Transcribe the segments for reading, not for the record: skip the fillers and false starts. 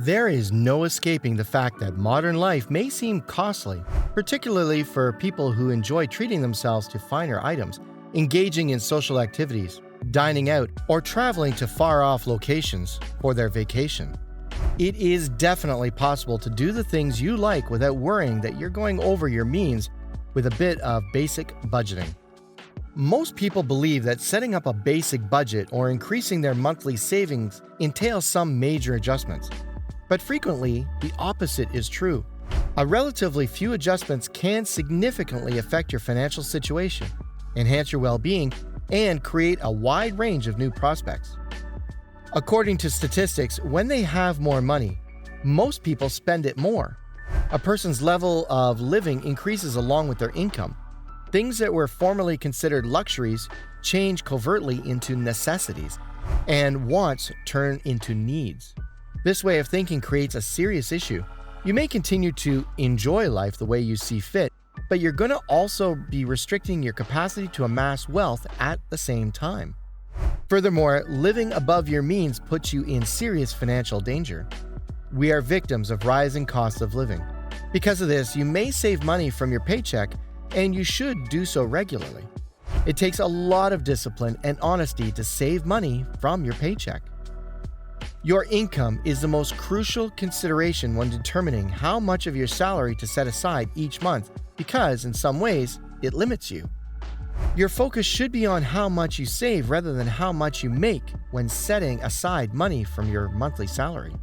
There is no escaping the fact that modern life may seem costly, particularly for people who enjoy treating themselves to finer items, engaging in social activities, dining out, or traveling to far-off locations for their vacation. It is definitely possible to do the things you like without worrying that you're going over your means with a bit of basic budgeting. Most people believe that setting up a basic budget or increasing their monthly savings entails some major adjustments. But frequently, the opposite is true. A relatively few adjustments can significantly affect your financial situation, enhance your well-being, and create a wide range of new prospects. According to statistics, when they have more money, most people spend it more. A person's level of living increases along with their income. Things that were formerly considered luxuries change covertly into necessities, and wants turn into needs. This way of thinking creates a serious issue. You may continue to enjoy life the way you see fit, but you're going to also be restricting your capacity to amass wealth at the same time. Furthermore, living above your means puts you in serious financial danger. We are victims of rising costs of living. Because of this, you may save money from your paycheck, and you should do so regularly. It takes a lot of discipline and honesty to save money from your paycheck. Your income is the most crucial consideration when determining how much of your salary to set aside each month because, in some ways, it limits you. Your focus should be on how much you save rather than how much you make when setting aside money from your monthly salary.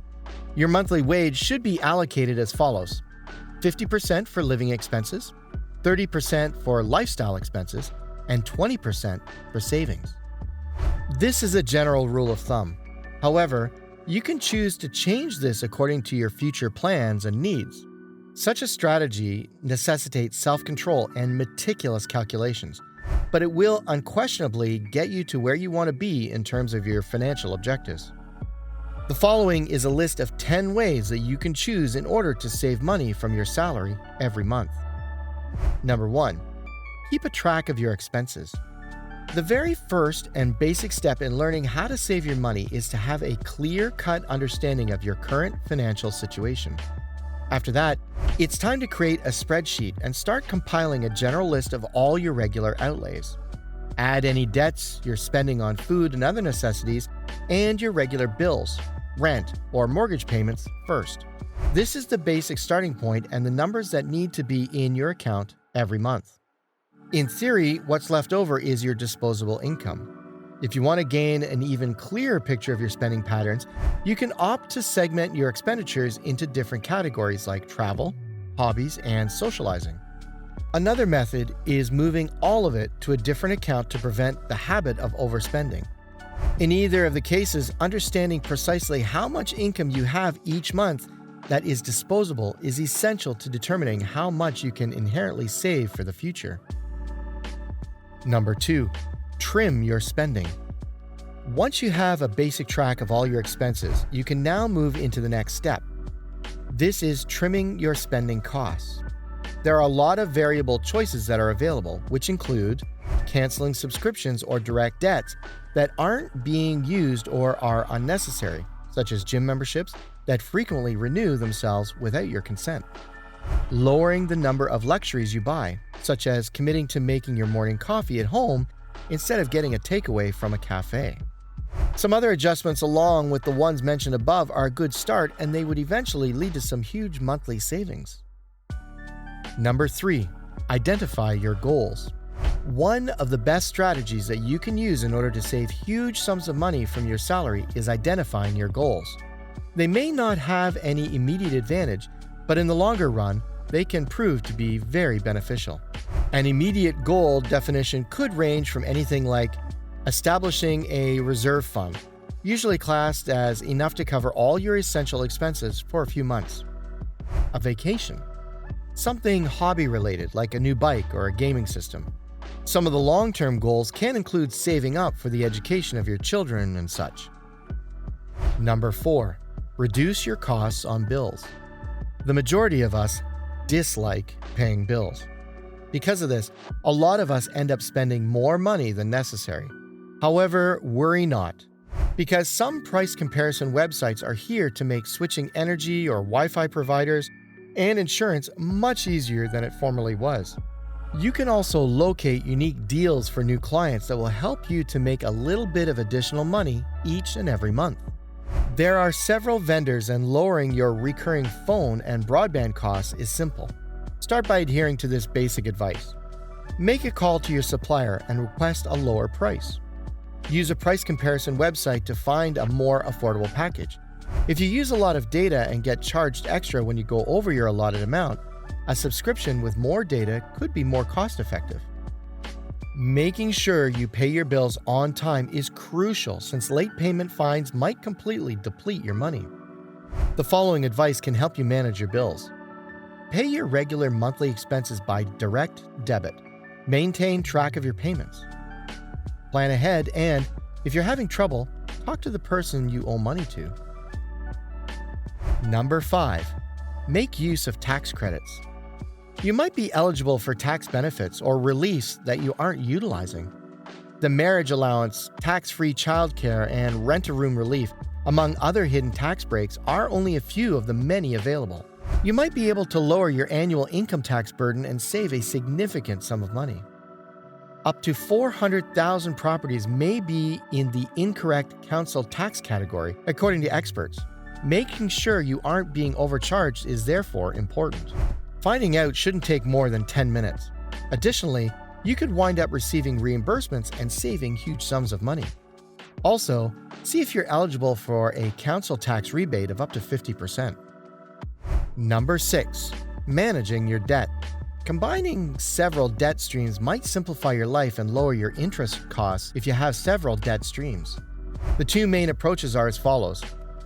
Your monthly wage should be allocated as follows: 50% for living expenses, 30% for lifestyle expenses, and 20% for savings. This is a general rule of thumb. However, you can choose to change this according to your future plans and needs. Such a strategy necessitates self-control and meticulous calculations, but it will unquestionably get you to where you want to be in terms of your financial objectives. The following is a list of 10 ways that you can choose in order to save money from your salary every month. Number 1. Keep a track of your expenses. The very first and basic step in learning how to save your money is to have a clear-cut understanding of your current financial situation. After that, it's time to create a spreadsheet and start compiling a general list of all your regular outlays. Add any debts you're spending on food and other necessities and your regular bills, rent, or mortgage payments first. This is the basic starting point and the numbers that need to be in your account every month. In theory, what's left over is your disposable income. If you want to gain an even clearer picture of your spending patterns, you can opt to segment your expenditures into different categories like travel, hobbies, and socializing. Another method is moving all of it to a different account to prevent the habit of overspending. In either of the cases, understanding precisely how much income you have each month that is disposable is essential to determining how much you can inherently save for the future. Number 2. Trim your spending. Once you have a basic track of all your expenses, you can now move into the next step. This is trimming your spending costs. There are a lot of variable choices that are available, which include canceling subscriptions or direct debts that aren't being used or are unnecessary, such as gym memberships that frequently renew themselves without your consent. Lowering the number of luxuries you buy, such as committing to making your morning coffee at home instead of getting a takeaway from a cafe. Some other adjustments along with the ones mentioned above are a good start, and they would eventually lead to some huge monthly savings. Number 3. Identify your goals. One of the best strategies that you can use in order to save huge sums of money from your salary is identifying your goals. They may not have any immediate advantage, but in the longer run, they can prove to be very beneficial. An immediate goal definition could range from anything like establishing a reserve fund, usually classed as enough to cover all your essential expenses for a few months. A vacation. Something hobby-related like a new bike or a gaming system. Some of the long-term goals can include saving up for the education of your children and such. Number 4. Reduce your costs on bills. The majority of us dislike paying bills. Because of this, a lot of us end up spending more money than necessary. However, worry not. because some price comparison websites are here to make switching energy or Wi-Fi providers and insurance much easier than it formerly was. You can also locate unique deals for new clients that will help you to make a little bit of additional money each and every month. There are several vendors, and lowering your recurring phone and broadband costs is simple. Start by adhering to this basic advice. Make a call to your supplier and request a lower price. Use a price comparison website to find a more affordable package. If you use a lot of data and get charged extra when you go over your allotted amount, a subscription with more data could be more cost-effective. Making sure you pay your bills on time is crucial, since late payment fines might completely deplete your money. The following advice can help you manage your bills. Pay your regular monthly expenses by direct debit. Maintain track of your payments. Plan ahead, and if you're having trouble, talk to the person you owe money to. Number 5. Make use of tax credits. You might be eligible for tax benefits or reliefs that you aren't utilizing. The marriage allowance, tax-free childcare, and rent-a-room relief, among other hidden tax breaks, are only a few of the many available. You might be able to lower your annual income tax burden and save a significant sum of money. Up to 400,000 properties may be in the incorrect council tax category, according to experts. Making sure you aren't being overcharged is therefore important. Finding out shouldn't take more than 10 minutes. Additionally, you could wind up receiving reimbursements and saving huge sums of money. Also, see if you're eligible for a council tax rebate of up to 50%. Number 6. Managing your debt. Combining several debt streams might simplify your life and lower your interest costs if you have several debt streams. The two main approaches are as follows.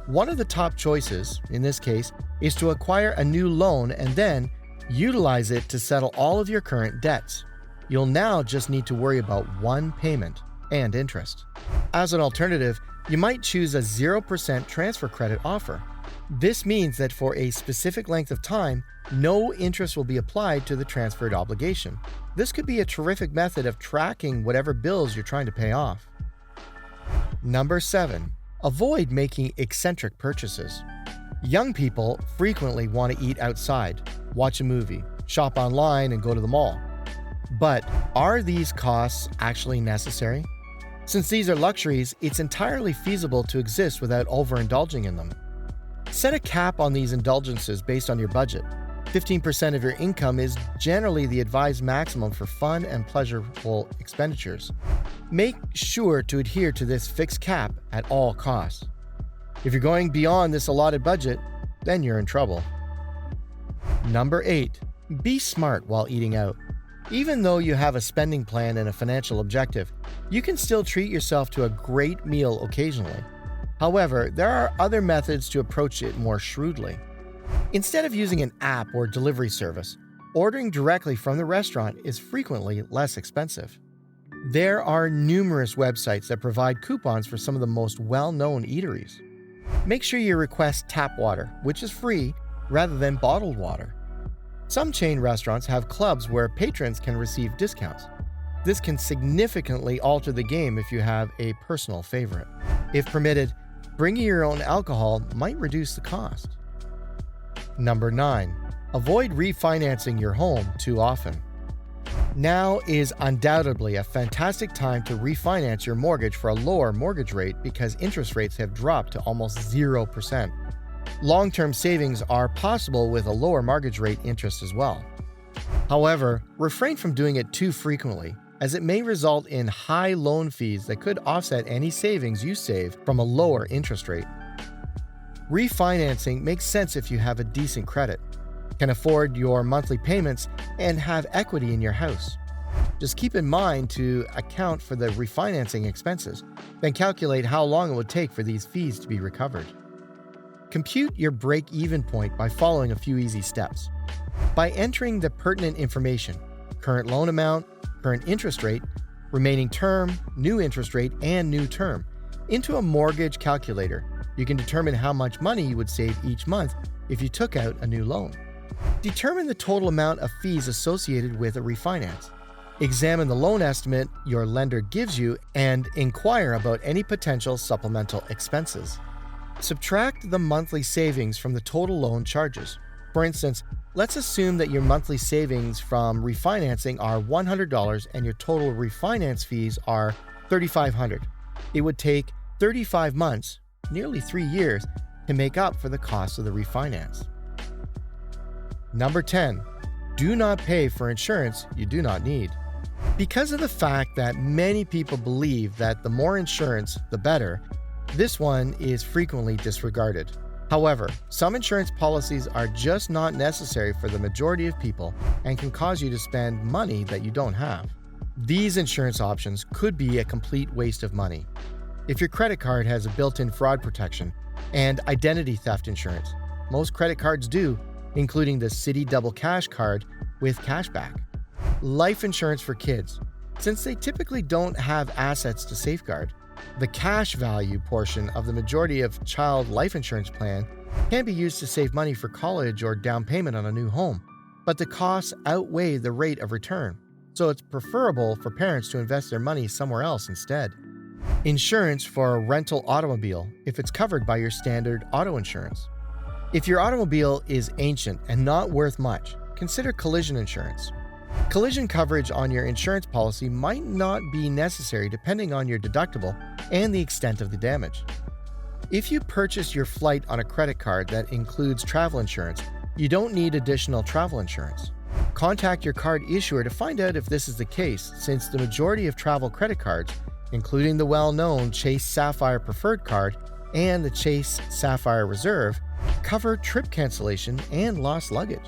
One of the top choices, in this case, is to acquire a new loan and then utilize it to settle all of your current debts. You'll now just need to worry about one payment and interest. As an alternative, you might choose a 0% transfer credit offer. This means that for a specific length of time, no interest will be applied to the transferred obligation. This could be a terrific method of tracking whatever bills you're trying to pay off. Number 7. Avoid making eccentric purchases. Young people frequently want to eat outside, watch a movie, shop online, and go to the mall. But are these costs actually necessary? Since these are luxuries, it's entirely feasible to exist without overindulging in them. Set a cap on these indulgences based on your budget. 15% of your income is generally the advised maximum for fun and pleasurable expenditures. Make sure to adhere to this fixed cap at all costs. If you're going beyond this allotted budget, then you're in trouble. Number 8. Be smart while eating out. Even though you have a spending plan and a financial objective, you can still treat yourself to a great meal occasionally. However, there are other methods to approach it more shrewdly. Instead of using an app or delivery service, ordering directly from the restaurant is frequently less expensive. There are numerous websites that provide coupons for some of the most well-known eateries. Make sure you request tap water, which is free, rather than bottled water. Some chain restaurants have clubs where patrons can receive discounts. This can significantly alter the game if you have a personal favorite. If permitted, bringing your own alcohol might reduce the cost. Number 9. Avoid refinancing your home too often. Now is undoubtedly a fantastic time to refinance your mortgage for a lower mortgage rate because interest rates have dropped to almost 0%. Long-term savings are possible with a lower mortgage rate interest as well. However, refrain from doing it too frequently, as it may result in high loan fees that could offset any savings you save from a lower interest rate. Refinancing makes sense if you have a decent credit, can afford your monthly payments, and have equity in your house. Just keep in mind to account for the refinancing expenses, then calculate how long it would take for these fees to be recovered. Compute your break-even point by following a few easy steps. By entering the pertinent information, current loan amount, current interest rate, remaining term, new interest rate, and new term, into a mortgage calculator, you can determine how much money you would save each month if you took out a new loan. Determine the total amount of fees associated with a refinance. Examine the loan estimate your lender gives you and inquire about any potential supplemental expenses. Subtract the monthly savings from the total loan charges. For instance, let's assume that your monthly savings from refinancing are $100 and your total refinance fees are $3,500. It would take 35 months, nearly 3 years, to make up for the cost of the refinance. Number 10. Do not pay for insurance you do not need. Because of the fact that many people believe that the more insurance, the better, this one is frequently disregarded. However, some insurance policies are just not necessary for the majority of people and can cause you to spend money that you don't have. These insurance options could be a complete waste of money. If your credit card has a built-in fraud protection and identity theft insurance, most credit cards do, including the Citi Double Cash card with cashback. Life insurance for kids. Since they typically don't have assets to safeguard, the cash value portion of the majority of child life insurance plan can be used to save money for college or down payment on a new home, but the costs outweigh the rate of return, so it's preferable for parents to invest their money somewhere else instead. Insurance for a rental automobile if it's covered by your standard auto insurance. If your automobile is ancient and not worth much, consider collision insurance. Collision coverage on your insurance policy might not be necessary depending on your deductible and the extent of the damage. If you purchase your flight on a credit card that includes travel insurance, you don't need additional travel insurance. Contact your card issuer to find out if this is the case, since the majority of travel credit cards, including the well-known Chase Sapphire Preferred Card and the Chase Sapphire Reserve, cover trip cancellation and lost luggage.